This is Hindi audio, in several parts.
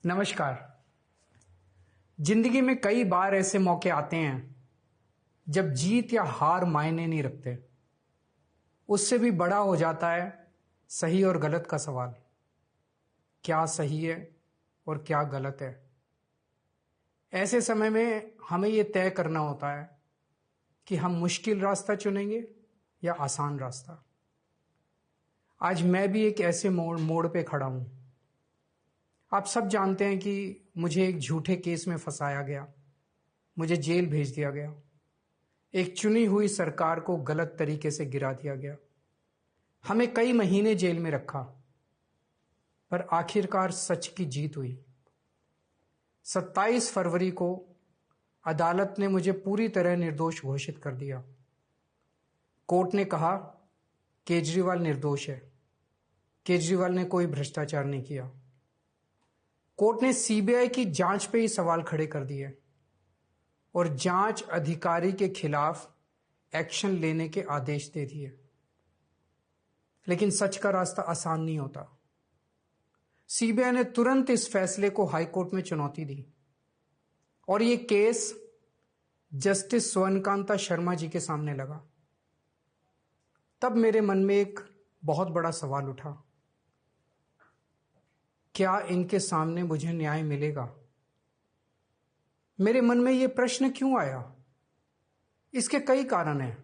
नमस्कार। जिंदगी में कई बार ऐसे मौके आते हैं जब जीत या हार मायने नहीं रखते। उससे भी बड़ा हो जाता है सही और गलत का सवाल। क्या सही है और क्या गलत है? ऐसे समय में हमें यह तय करना होता है कि हम मुश्किल रास्ता चुनेंगे या आसान रास्ता। आज मैं भी एक ऐसे मोड़ पे खड़ा हूं। आप सब जानते हैं कि मुझे एक झूठे केस में फंसाया गया, मुझे जेल भेज दिया गया, एक चुनी हुई सरकार को गलत तरीके से गिरा दिया गया, हमें कई महीने जेल में रखा, पर आखिरकार सच की जीत हुई। 27 फरवरी को अदालत ने मुझे पूरी तरह निर्दोष घोषित कर दिया। कोर्ट ने कहा केजरीवाल निर्दोष है, केजरीवाल ने कोई भ्रष्टाचार नहीं किया। कोर्ट ने सीबीआई की जांच पे ही सवाल खड़े कर दिए और जांच अधिकारी के खिलाफ एक्शन लेने के आदेश दे दिए। लेकिन सच का रास्ता आसान नहीं होता। सीबीआई ने तुरंत इस फैसले को हाईकोर्ट में चुनौती दी और यह केस जस्टिस स्वर्णकांता शर्मा जी के सामने लगा। तब मेरे मन में एक बहुत बड़ा सवाल उठा, क्या इनके सामने मुझे न्याय मिलेगा? मेरे मन में यह प्रश्न क्यों आया? इसके कई कारण हैं,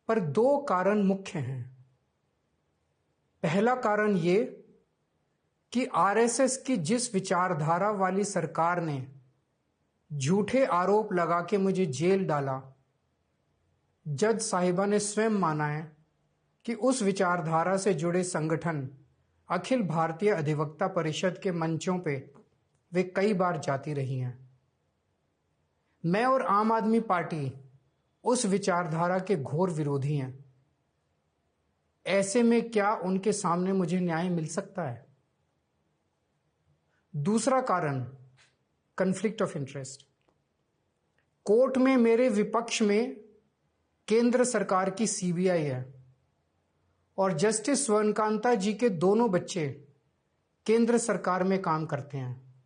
पर 2 कारण मुख्य हैं। पहला कारण यह कि आरएसएस की जिस विचारधारा वाली सरकार ने झूठे आरोप लगा के मुझे जेल डाला, जज साहिबा ने स्वयं माना है कि उस विचारधारा से जुड़े संगठन अखिल भारतीय अधिवक्ता परिषद के मंचों पे वे कई बार जाती रही हैं। मैं और आम आदमी पार्टी उस विचारधारा के घोर विरोधी हैं। ऐसे में क्या उनके सामने मुझे न्याय मिल सकता है? दूसरा कारण कॉन्फ्लिक्ट ऑफ इंटरेस्ट। कोर्ट में मेरे विपक्ष में केंद्र सरकार की सीबीआई है और जस्टिस स्वर्णकांता जी के दोनों बच्चे केंद्र सरकार में काम करते हैं।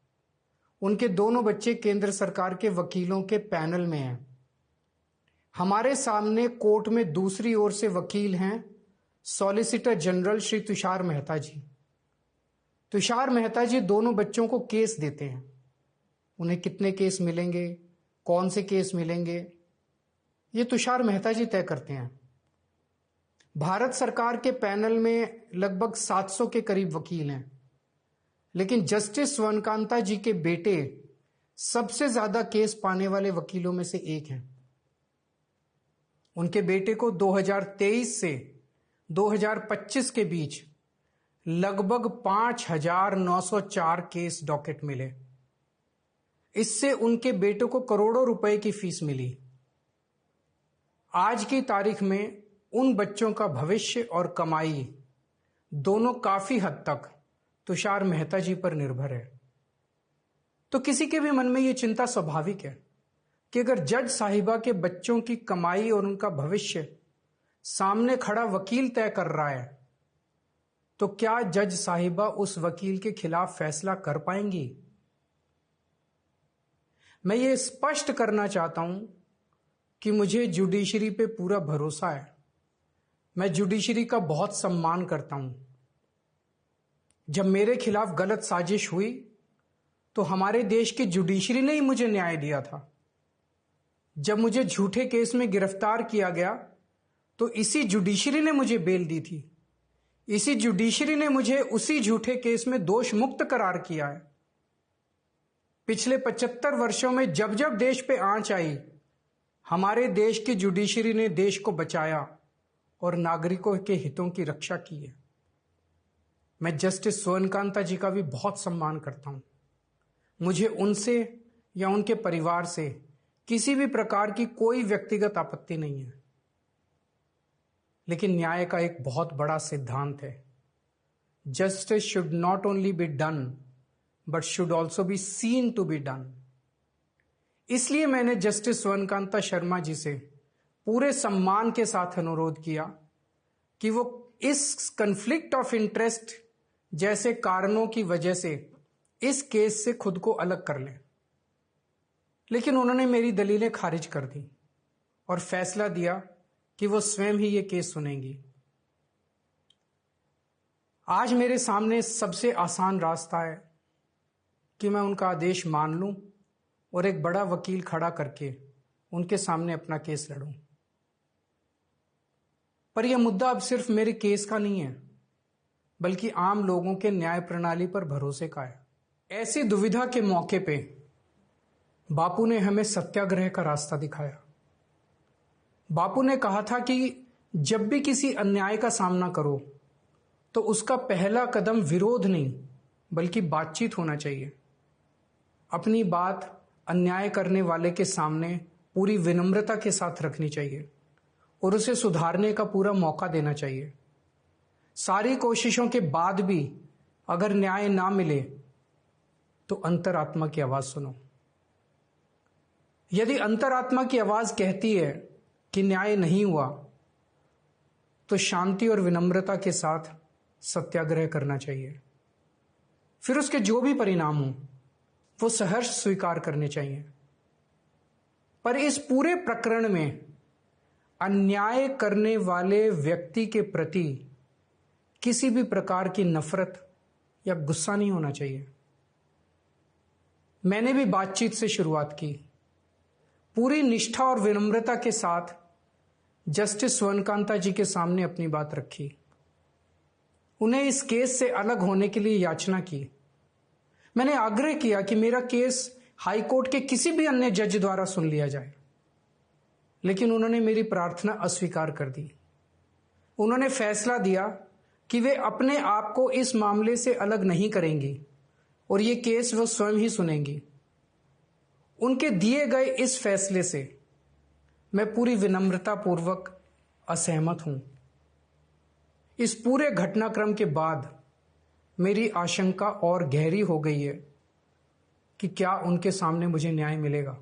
उनके दोनों बच्चे केंद्र सरकार के वकीलों के पैनल में हैं। हमारे सामने कोर्ट में दूसरी ओर से वकील हैं सॉलिसिटर जनरल श्री तुषार मेहता जी। तुषार मेहता जी दोनों बच्चों को केस देते हैं। उन्हें कितने केस मिलेंगे, कौन से केस मिलेंगे, ये तुषार मेहता जी तय करते हैं। भारत सरकार के पैनल में लगभग 700 के करीब वकील हैं, लेकिन जस्टिस स्वर्णकांता जी के बेटे सबसे ज्यादा केस पाने वाले वकीलों में से एक हैं। उनके बेटे को 2023 से 2025 के बीच लगभग 5,904 केस डॉकेट मिले। इससे उनके बेटे को करोड़ों रुपए की फीस मिली। आज की तारीख में उन बच्चों का भविष्य और कमाई दोनों काफी हद तक तुषार मेहता जी पर निर्भर है। तो किसी के भी मन में यह चिंता स्वाभाविक है कि अगर जज साहिबा के बच्चों की कमाई और उनका भविष्य सामने खड़ा वकील तय कर रहा है, तो क्या जज साहिबा उस वकील के खिलाफ फैसला कर पाएंगी? मैं ये स्पष्ट करना चाहता हूं कि मुझे जुडिशरी पे पूरा भरोसा है। मैं जुडिशरी का बहुत सम्मान करता हूं। जब मेरे खिलाफ गलत साजिश हुई तो हमारे देश की जुडिशरी ने ही मुझे न्याय दिया था। जब मुझे झूठे केस में गिरफ्तार किया गया तो इसी जुडिशरी ने मुझे बेल दी थी। इसी जुडिशरी ने मुझे उसी झूठे केस में दोष मुक्त करार किया है। पिछले 75 वर्षों में जब जब देश पे आंच आई, हमारे देश की जुडिशरी ने देश को बचाया और नागरिकों के हितों की रक्षा की है। मैं जस्टिस स्वर्णकांता जी का भी बहुत सम्मान करता हूं। मुझे उनसे या उनके परिवार से किसी भी प्रकार की कोई व्यक्तिगत आपत्ति नहीं है। लेकिन न्याय का एक बहुत बड़ा सिद्धांत है, justice should not only be done but should also be seen to be done. इसलिए मैंने जस्टिस स्वर्णकांता शर्मा जी से पूरे सम्मान के साथ अनुरोध किया कि वो इस कॉन्फ्लिक्ट ऑफ इंटरेस्ट जैसे कारणों की वजह से इस केस से खुद को अलग कर लें, लेकिन उन्होंने मेरी दलीलें खारिज कर दी और फैसला दिया कि वो स्वयं ही ये केस सुनेंगी। आज मेरे सामने सबसे आसान रास्ता है कि मैं उनका आदेश मान लूं और एक बड़ा वकील खड़ा करके उनके सामने अपना केस लड़ूं। पर यह मुद्दा अब सिर्फ मेरे केस का नहीं है, बल्कि आम लोगों के न्याय प्रणाली पर भरोसे का है। ऐसी दुविधा के मौके पे बापू ने हमें सत्याग्रह का रास्ता दिखाया। बापू ने कहा था कि जब भी किसी अन्याय का सामना करो तो उसका पहला कदम विरोध नहीं बल्कि बातचीत होना चाहिए। अपनी बात अन्याय करने वाले के सामने पूरी विनम्रता के साथ रखनी चाहिए और उसे सुधारने का पूरा मौका देना चाहिए। सारी कोशिशों के बाद भी अगर न्याय ना मिले तो अंतरात्मा की आवाज सुनो। यदि अंतरात्मा की आवाज कहती है कि न्याय नहीं हुआ तो शांति और विनम्रता के साथ सत्याग्रह करना चाहिए। फिर उसके जो भी परिणाम हो वो सहर्ष स्वीकार करने चाहिए। पर इस पूरे प्रकरण में अन्याय करने वाले व्यक्ति के प्रति किसी भी प्रकार की नफरत या गुस्सा नहीं होना चाहिए। मैंने भी बातचीत से शुरुआत की, पूरी निष्ठा और विनम्रता के साथ जस्टिस स्वर्णकांता जी के सामने अपनी बात रखी। उन्हें इस केस से अलग होने के लिए याचना की। मैंने आग्रह किया कि मेरा केस हाईकोर्ट के किसी भी अन्य जज द्वारा सुन लिया जाए, लेकिन उन्होंने मेरी प्रार्थना अस्वीकार कर दी। उन्होंने फैसला दिया कि वे अपने आप को इस मामले से अलग नहीं करेंगी और ये केस वो स्वयं ही सुनेंगी। उनके दिए गए इस फैसले से मैं पूरी विनम्रता पूर्वक असहमत हूं। इस पूरे घटनाक्रम के बाद मेरी आशंका और गहरी हो गई है कि क्या उनके सामने मुझे न्याय मिलेगा।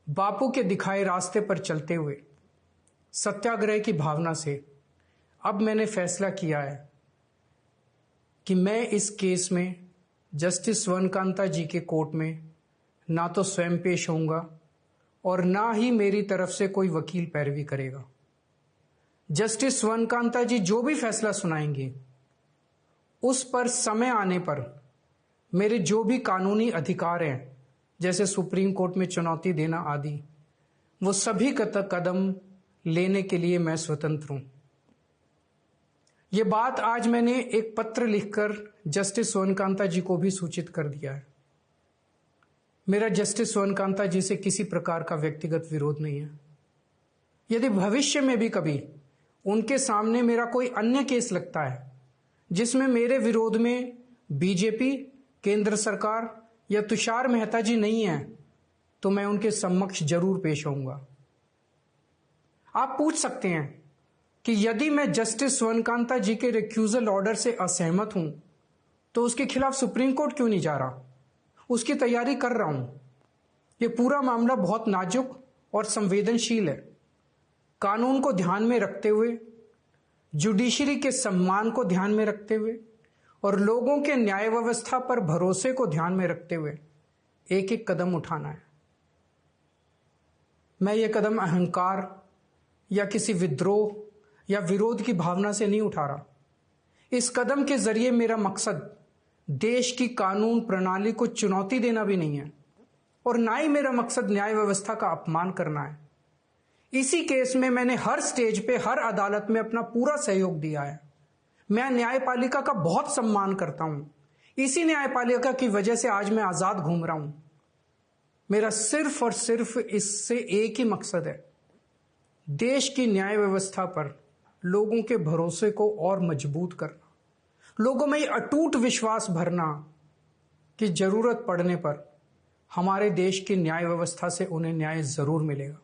बापू के दिखाए रास्ते पर चलते हुए सत्याग्रह की भावना से अब मैंने फैसला किया है कि मैं इस केस में जस्टिस स्वर्णकांता जी के कोर्ट में ना तो स्वयं पेश होऊंगा और ना ही मेरी तरफ से कोई वकील पैरवी करेगा। जस्टिस स्वर्णकांता जी जो भी फैसला सुनाएंगे उस पर समय आने पर मेरे जो भी कानूनी अधिकार हैं, जैसे सुप्रीम कोर्ट में चुनौती देना आदि, वो सभी कदम लेने के लिए मैं स्वतंत्र हूं। ये बात आज मैंने एक पत्र लिखकर जस्टिस स्वर्णकांता जी को भी सूचित कर दिया है। मेरा जस्टिस स्वर्णकांता जी से किसी प्रकार का व्यक्तिगत विरोध नहीं है। यदि भविष्य में भी कभी उनके सामने मेरा कोई अन्य केस लगता है जिसमें मेरे विरोध में बीजेपी, केंद्र सरकार या तुषार मेहता जी नहीं है, तो मैं उनके समक्ष जरूर पेश होऊंगा। आप पूछ सकते हैं कि यदि मैं जस्टिस स्वर्णकांता जी के रिक्यूजल ऑर्डर से असहमत हूं तो उसके खिलाफ सुप्रीम कोर्ट क्यों नहीं जा रहा? उसकी तैयारी कर रहा हूं। यह पूरा मामला बहुत नाजुक और संवेदनशील है। कानून को ध्यान में रखते हुए, जुडिशरी के सम्मान को ध्यान में रखते हुए और लोगों के न्याय व्यवस्था पर भरोसे को ध्यान में रखते हुए एक एक कदम उठाना है। मैं ये कदम अहंकार या किसी विद्रोह या विरोध की भावना से नहीं उठा रहा। इस कदम के जरिए मेरा मकसद देश की कानून प्रणाली को चुनौती देना भी नहीं है और ना ही मेरा मकसद न्याय व्यवस्था का अपमान करना है। इसी केस में मैंने हर स्टेज पे, हर अदालत में अपना पूरा सहयोग दिया है। मैं न्यायपालिका का बहुत सम्मान करता हूं। इसी न्यायपालिका की वजह से आज मैं आजाद घूम रहा हूं। मेरा सिर्फ और सिर्फ इससे एक ही मकसद है, देश की न्याय व्यवस्था पर लोगों के भरोसे को और मजबूत करना, लोगों में अटूट विश्वास भरना कि जरूरत पड़ने पर हमारे देश की न्याय व्यवस्था से उन्हें न्याय जरूर मिलेगा।